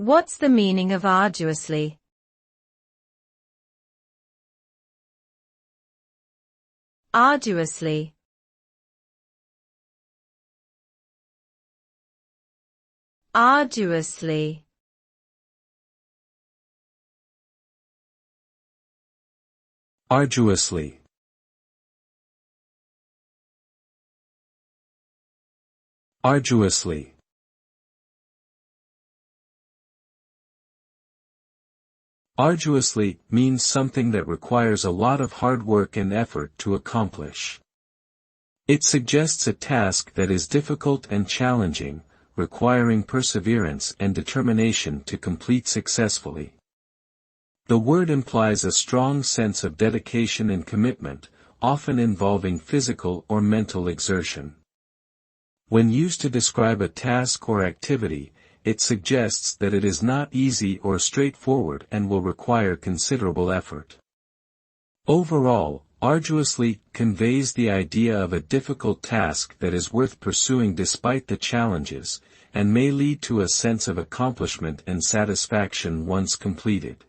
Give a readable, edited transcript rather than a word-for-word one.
What's the meaning of arduously? Arduously. Arduously. Arduously. Arduously. Arduously means something that requires a lot of hard work and effort to accomplish. It suggests a task that is difficult and challenging, requiring perseverance and determination to complete successfully. The word implies a strong sense of dedication and commitment, often involving physical or mental exertion. When used to describe a task or activity, it suggests that it is not easy or straightforward and will require considerable effort. Overall, arduously conveys the idea of a difficult task that is worth pursuing despite the challenges, and may lead to a sense of accomplishment and satisfaction once completed.